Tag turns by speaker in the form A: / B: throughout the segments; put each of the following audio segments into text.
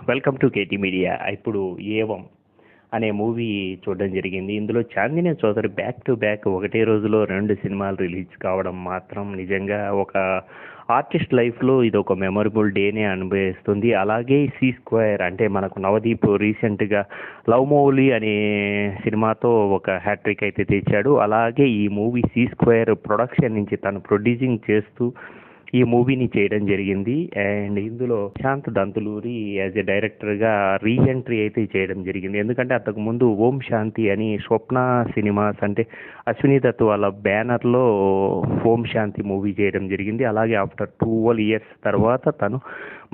A: Welcome to KT media. ఇప్పుడు ఏవం అనే movie చూడడం జరిగింది. ఇందులో Chandini Chowdary back to back ఒకటే రోజులో 2 సినిమాలు రిలీజ్ కావడం మాత్రం నిజంగా ఒక ఆర్టిస్ట్ లైఫ్లో ఇది ఒక మెమొరబుల్ డేనే అనుభవిస్తుంది. అలాగే సి స్క్వేర్ అంటే మనకు నవదీప్ రీసెంట్గా లవ్ మౌలి అనే సినిమాతో ఒక హ్యాట్రిక్ అయితే తెచ్చాడు. అలాగే ఈ మూవీ సి స్క్వేర్ ప్రొడక్షన్ నుంచి తను ప్రొడ్యూసింగ్ చేస్తూ ఈ మూవీని చేయడం జరిగింది. అండ్ ఇందులో శాంత్ దంతులూరి యాజ్ ఎ డైరెక్టర్గా రీఎంట్రీ అయితే చేయడం జరిగింది. ఎందుకంటే అంతకుముందు ఓం శాంతి అని స్వప్న సినిమాస్ అంటే అశ్విని దత్ వాళ్ళ బ్యానర్లో ఓం శాంతి మూవీ చేయడం జరిగింది. అలాగే ఆఫ్టర్ 12 years తర్వాత తను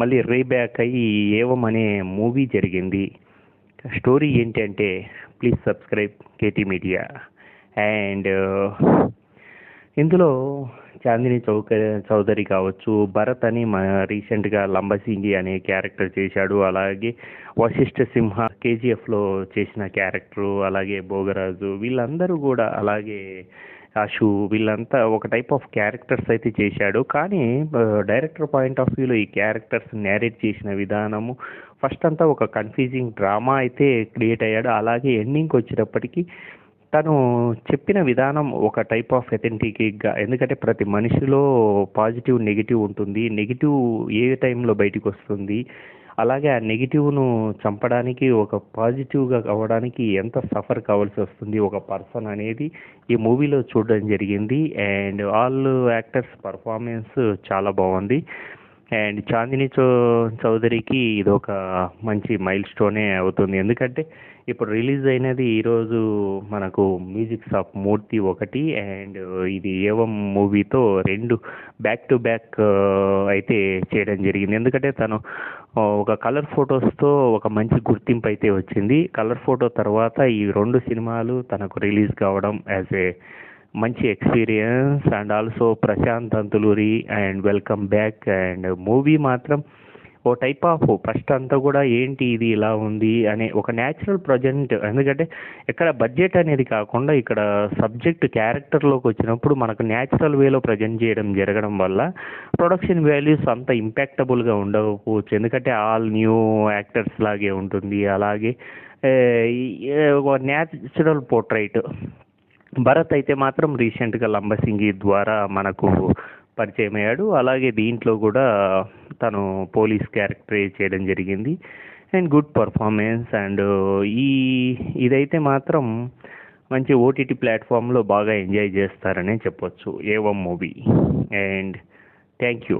A: మళ్ళీ రీబ్యాక్ అయ్యి ఏవం అనే మూవీ జరిగింది. స్టోరీ ఏంటంటే please subscribe KT media. And ఇందులో చాందిని చౌదరి కావచ్చు, భరత్ అని రీసెంట్గా లంబసింగి అనే క్యారెక్టర్ చేశాడు. అలాగే వశిష్ఠ సింహ కేజీఎఫ్లో చేసిన క్యారెక్టరు, అలాగే భోగరాజు, వీళ్ళందరూ కూడా, అలాగే అశు, వీళ్ళంతా ఒక టైప్ ఆఫ్ క్యారెక్టర్స్ అయితే చేశాడు. కానీ డైరెక్టర్ పాయింట్ ఆఫ్ వ్యూలో ఈ క్యారెక్టర్స్ నేరేట్ చేసిన విధానము ఫస్ట్ అంతా ఒక కన్ఫ్యూజింగ్ డ్రామా అయితే క్రియేట్ అయ్యాడు. అలాగే ఎండింగ్కి వచ్చేటప్పటికి తను చెప్పిన విధానం ఒక టైప్ ఆఫ్ అథెంటిక్గా, ఎందుకంటే ప్రతి మనిషిలో పాజిటివ్ నెగిటివ్ ఉంటుంది. నెగిటివ్ ఏ టైంలో బయటికి వస్తుంది, అలాగే ఆ నెగిటివ్ను చంపడానికి ఒక పాజిటివ్గా అవ్వడానికి ఎంత సఫర్ కావాల్సి వస్తుంది ఒక పర్సన్ అనేది ఈ మూవీలో చూడడం జరిగింది. అండ్ ఆల్ యాక్టర్స్ పర్ఫార్మెన్స్ చాలా బాగుంది. అండ్ చాందిని చౌదరికి ఇది ఒక మంచి మైల్ స్టోనే అవుతుంది. ఎందుకంటే ఇప్పుడు రిలీజ్ అయినది ఈరోజు మనకు మ్యూజిక్స్ ఆఫ్ మూర్తి ఒకటి, అండ్ ఇది ఏవం మూవీతో 2 బ్యాక్ టు బ్యాక్ అయితే చేయడం జరిగింది. ఎందుకంటే తను ఒక కలర్ ఫొటోస్తో ఒక మంచి గుర్తింపు అయితే వచ్చింది. కలర్ ఫోటో తర్వాత ఈ 2 సినిమాలు తనకు రిలీజ్ కావడం యాజ్ ఏ మంచి experience. And also Prashanth Dantuluri and welcome back. And movie మాత్రం ఓ టైప్ ఆఫ్ ఫస్ట్ అంతా కూడా ఏంటి ఇది ఇలా ఉంది అనే ఒక న్యాచురల్ ప్రజెంట్, ఎందుకంటే ఇక్కడ బడ్జెట్ అనేది కాకుండా ఇక్కడ సబ్జెక్ట్ క్యారెక్టర్లోకి వచ్చినప్పుడు మనకు న్యాచురల్ వేలో ప్రజెంట్ చేయడం జరగడం వల్ల ప్రొడక్షన్ వాల్యూస్ అంత ఇంపాక్టబుల్గా ఉండకపోవచ్చు. ఎందుకంటే ఆల్ న్యూ యాక్టర్స్ లాగే ఉంటుంది. అలాగే ఒక న్యాచురల్ పోర్ట్రైట్. భరత్ అయితే మాత్రం రీసెంట్గా లంబసింగి ద్వారా మనకు పరిచయం అయ్యాడు. అలాగే దీంట్లో కూడా తను పోలీస్ క్యారెక్టర్ చేయడం జరిగింది. And good performance. అండ్ ఇదైతే మాత్రం మంచి ఓటీటీ ప్లాట్ఫామ్లో బాగా ఎంజాయ్ చేస్తారనే చెప్పొచ్చు ఏవం మూవీ. And thank you.